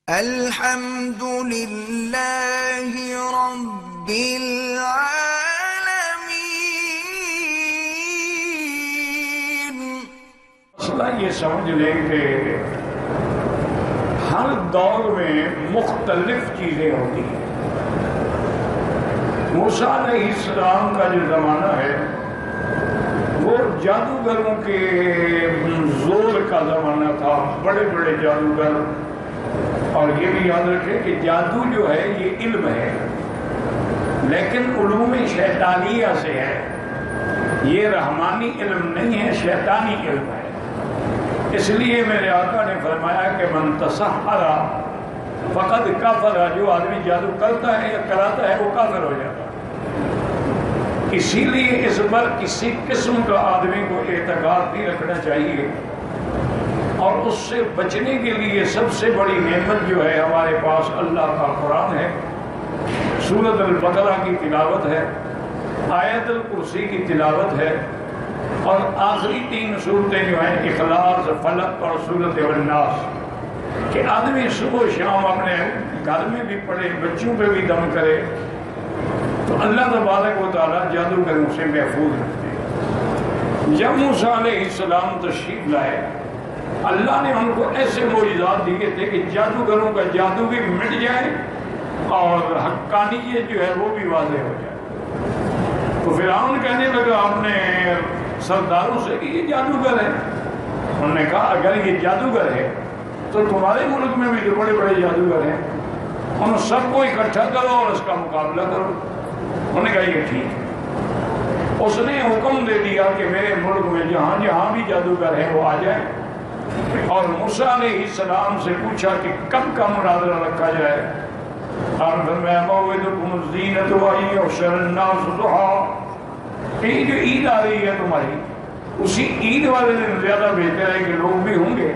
الحمد للہ رب العالمین۔ مسئلہ یہ سمجھ لیں کہ ہر دور میں مختلف چیزیں ہوتی ہیں۔ موسیٰ علیہ السلام کا جو زمانہ ہے وہ جادوگروں کے زور کا زمانہ تھا، بڑے بڑے جادوگر۔ اور یہ بھی یاد رکھیں کہ جادو جو ہے یہ علم ہے، لیکن علوم شیطانیہ سے ہے، یہ رحمانی علم نہیں ہے، شیطانی علم ہے۔ اس لیے میرے آقا نے فرمایا کہ من تسحر فقد کفر، جو آدمی جادو کرتا ہے یا کراتا ہے وہ کافر ہو جاتا ہے۔ اسی لیے اس پر کسی قسم کا آدمی کو اعتقاد نہیں رکھنا چاہیے، اور اس سے بچنے کے لیے سب سے بڑی نعمت جو ہے ہمارے پاس اللہ کا قرآن ہے، سورۃ البقرہ کی تلاوت ہے، آیت الکرسی کی تلاوت ہے، اور آخری 3 صورتیں جو ہیں اخلاص، فلق اور سورۃ الناس، کہ آدمی صبح و شام اپنے گھر میں بھی پڑھے، بچوں پہ بھی دم کرے، تو اللہ تبارک و تعالیٰ جادوگروں سے محفوظ رکھتے ہیں۔ جب موسیٰ علیہ السلام تشریف لائے، اللہ نے ان کو ایسے معجزات دیے تھے کہ جادوگروں کا جادو بھی مٹ جائے اور حقانیت جو ہے وہ بھی واضح ہو جائے۔ تو فرعون کہنے لگا اپنے سرداروں سے کہ یہ جادوگر ہے۔ انہوں نے کہا اگر یہ جادوگر ہے تو تمہارے ملک میں بھی جو بڑے بڑے جادوگر ہیں ان سب کو اکٹھا کرو اور اس کا مقابلہ کرو۔ انہوں نے کہا یہ ٹھیک ہے۔ اس نے حکم دے دیا کہ میرے ملک میں جہاں جہاں بھی جادوگر ہیں وہ آ جائیں، اور موسیٰ علیہ السلام سے پوچھا کہ کب کا مناظرہ رکھا جائے۔ اور فرمایا موعدکم الزینۃ وان یحشر الناس ضحیٰ، یہ جو عید آ رہی ہے تمہاری، اسی عید والے دن زیادہ بہتر ہے کہ لوگ بھی ہوں گے،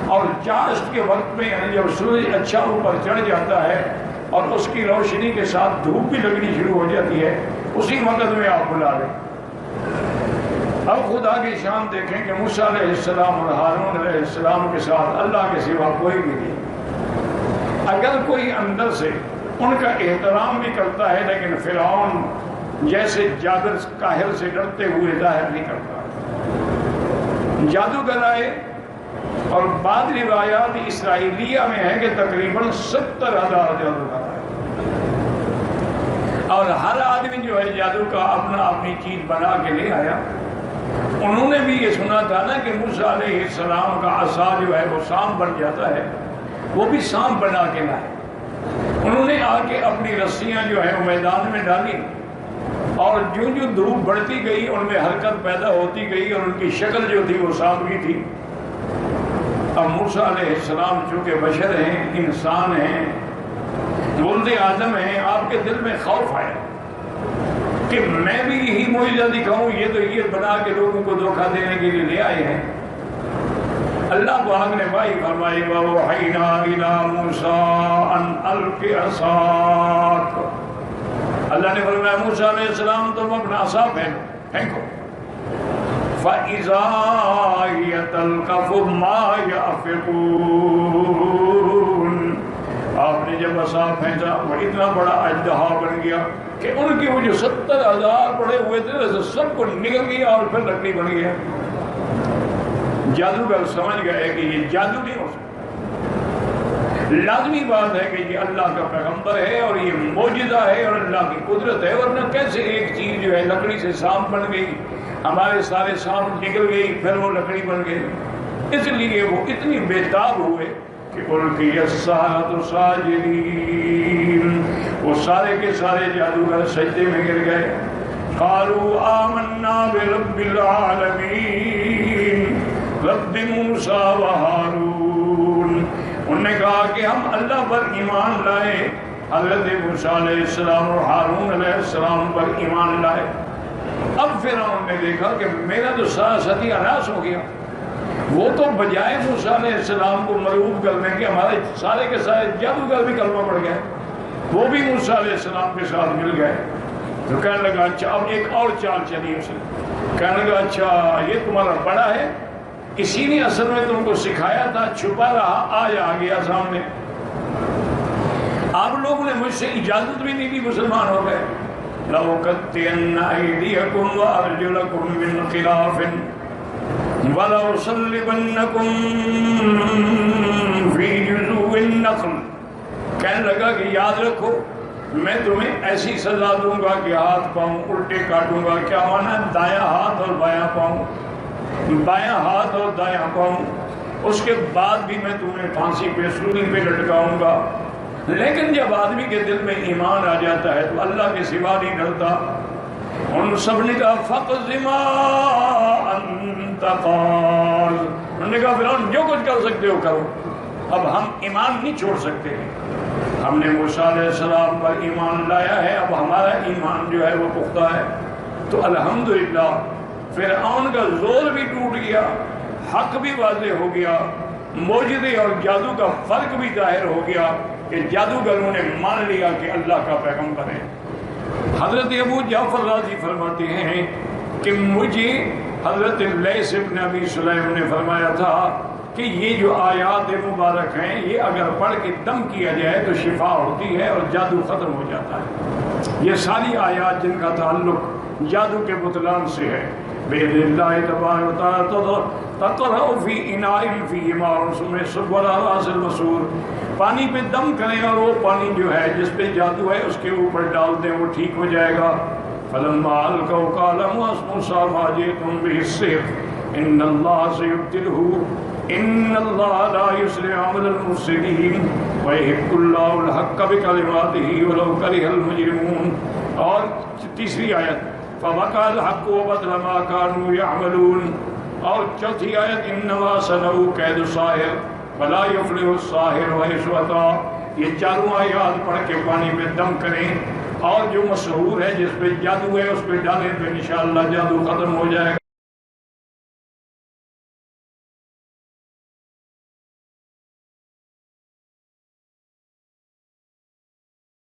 اور چاشت کے وقت میں یعنی جب سورج اچھا اوپر چڑھ جاتا ہے اور اس کی روشنی کے ساتھ دھوپ بھی لگنی شروع ہو جاتی ہے، اسی وقت میں آپ بلا لیں۔ اب خدا کی شان دیکھیں کہ موسیٰ علیہ السلام اور ہارون علیہ السلام کے ساتھ اللہ کے سوا کوئی بھی نہیں۔ اگر کوئی اندر سے ان کا احترام بھی کرتا ہے لیکن فرعون جیسے جادر کاہل سے ڈرتے ہوئے ظاہر نہیں کرتا۔ جادوگر آئے، اور بعض روایات اسرائیلیہ میں ہے کہ تقریباً 70,000 جادوگر آئے، اور ہر آدمی جو ہے جادو کا اپنی چیز بنا کے لے آیا۔ انہوں نے بھی یہ سنا تھا نا کہ موسیٰ علیہ السلام کا عصا جو ہے وہ سانپ بن جاتا ہے، وہ بھی سانپ بنا کے لائے۔ انہوں نے آ کے اپنی رسیاں جو ہے وہ میدان میں ڈالی، اور جو جو دھوپ بڑھتی گئی ان میں حرکت پیدا ہوتی گئی، اور ان کی شکل جو تھی وہ سانپ کی تھی۔ اب موسیٰ علیہ السلام چونکہ بشر ہیں، انسان ہیں، ولد آدم ہیں، آپ کے دل میں خوف آیا کہ میں بھی یہی معجزہ دکھاؤں، یہ تو یہ بنا کے لوگوں کو دھوکہ دینے کے لیے لے آئے ہیں۔ اللہ پاک نے بھائی فرمائی وَأَوْحَيْنَا إِلَىٰ مُوسَىٰ أَنْ أَلْقِ عَصَاكَ، اللہ نے فرمایا موسیٰ علیہ السلام تم اپنا عصا پھینکو، فَإِذَا هِيَ تَلْقَفُ مَا يَأْفِكُونَ، آپ نے جب عصا پھینکا وہ اتنا بڑا اژدہا بن گیا کہ ان کے وہ جو 70,000 پڑے ہوئے تھے سب کو نکل گیا اور پھر لکڑی بن گیا۔ جادوگر سمجھ گئے کہ یہ جادو نہیں ہو سکتا، لازمی بات ہے کہ یہ اللہ کا پیغمبر ہے اور یہ معجزہ ہے اور اللہ کی قدرت ہے، ورنہ کیسے ایک چیز جو ہے لکڑی سے سانپ بن گئی، ہمارے سارے سانپ نکل گئی پھر وہ لکڑی بن گئی۔ اس لیے وہ اتنی بےتاب ہوئے کہ القی السحرۃ ساجدین، وہ سارے کے سارے جادوگر سجدے میں گر گئے۔ قالوا آمنا برب العالمین رب موسیٰ و ہارون، انہوں نے کہا کہ ہم اللہ پر ایمان لائے، حضرت موسیٰ علیہ السلام اور ہارون علیہ السلام پر ایمان لائے۔ اب فرعون نے دیکھا کہ میرا تو سارا ستی اناس ہو گیا، وہ تو بجائے موسیٰ علیہ السلام کو مرعوب کرنے کے ہمارے سارے کے سارے جادوگر بھی کلمہ پڑھ گئے، وہ بھی موسیٰ علیہ السلام کے ساتھ مل گئے۔ تو کہنے لگا اچھا اب ایک اور چال چلی اسے، کہنے لگا اچھا یہ تمہارا بڑا ہے، اسی نے اصل میں تم کو سکھایا تھا، چھپا رہا، آج آ گیا سامنے۔ آپ لوگوں نے مجھ سے اجازت بھی نہیں دی، مسلمان ہو گئے. لَأُقَطِّعَنَّ أَيْدِيَكُمْ وَأَرْجُلَكُمْ مِنْ خِلَافٍ وَلَأُصَلِّبَنَّكُمْ فِي جُذُوعِ النَّخْلِ. کہنے لگا کہ یاد رکھو میں تمہیں ایسی سزا دوں گا کہ ہاتھ پاؤں الٹے کاٹوں گا. کیا مانا؟ دایاں ہاتھ اور بایاں پاؤں، بایاں ہاتھ اور دایاں پاؤں. اس کے بعد بھی میں تمہیں پھانسی پہ سولی پہ لٹکاؤں گا. لیکن جب آدمی کے دل میں ایمان آ جاتا ہے تو اللہ کے سوا نہیں ڈرتا. ان سب نے کہا فَقْضِ مَا أَنْتَ قَالَ. انہوں نے کہا فرعون جو کچھ کر سکتے ہو کرو، اب ہم ایمان نہیں چھوڑ سکتے. ہم نے موسیٰ علیہ السلام پر ایمان لایا ہے، اب ہمارا ایمان جو ہے وہ پختہ ہے. تو الحمدللہ فرعون کا زور بھی ٹوٹ گیا، حق بھی واضح ہو گیا، معجزے اور جادو کا فرق بھی ظاہر ہو گیا کہ جادوگروں نے مان لیا کہ اللہ کا پیغمبر ہے. حضرت ابو جعفر راضی فرماتے ہیں کہ مجھے حضرت لیث بن ابی سلیم نے فرمایا تھا کہ یہ جو آیات مبارک ہیں یہ اگر پڑھ کے دم کیا جائے تو شفا ہوتی ہے اور جادو ختم ہو جاتا ہے. یہ ساری آیات جن کا تعلق جادو کے بطلان سے ہے. بِإِذْنِ اللَّهِ تَبَارَكَ وَتَعَالَى تَطْرَحُ فِي إِنَاءٍ فِيهِ مَاءٌ ثُمَّ يُصَبُّ عَلَى رَأْسِ الْمَسْحُورِ. پانی پہ دم کریں اور وہ پانی جو ہے جس پہ جادو ہے اس کے اوپر ڈال دیں، وہ ٹھیک ہو جائے گا. فَلَمَّا أَلْقَوْا قَالَ مُوسَىٰ مَا جِئْتُم بِهِ السِّحْرُ إِنَّ اللَّهَ سَيُبْطِلُهُ إِنَّ اللَّهَ لَا يُصْلِحُ عَمَلَ الْمُفْسِدِينَ وَيُحِقُّ اللَّهُ الْحَقَّ بِكَلِمَاتِهِ وَلَوْ كَرِهَ الْمُجْرِمُونَ. اور تیسری آیت فَوَقَعَ الْحَقُّ وَبَطَلَ مَا كَانُوا يَعْمَلُونَ. اور چوتھی آیت إِنَّمَا صَنَعُوا كَيْدُ السَّاحِرِ وَلَا يُفْلِحُ السَّاحِرُ حَيْثُ أَتَىٰ. یہ چاروں آیات پڑھ کے پانی پہ دم کریں اور جو مشہور ہے جس پہ جادو ہے اس پہ ڈالیں تو انشاءاللہ جادو ختم ہو جائے گا.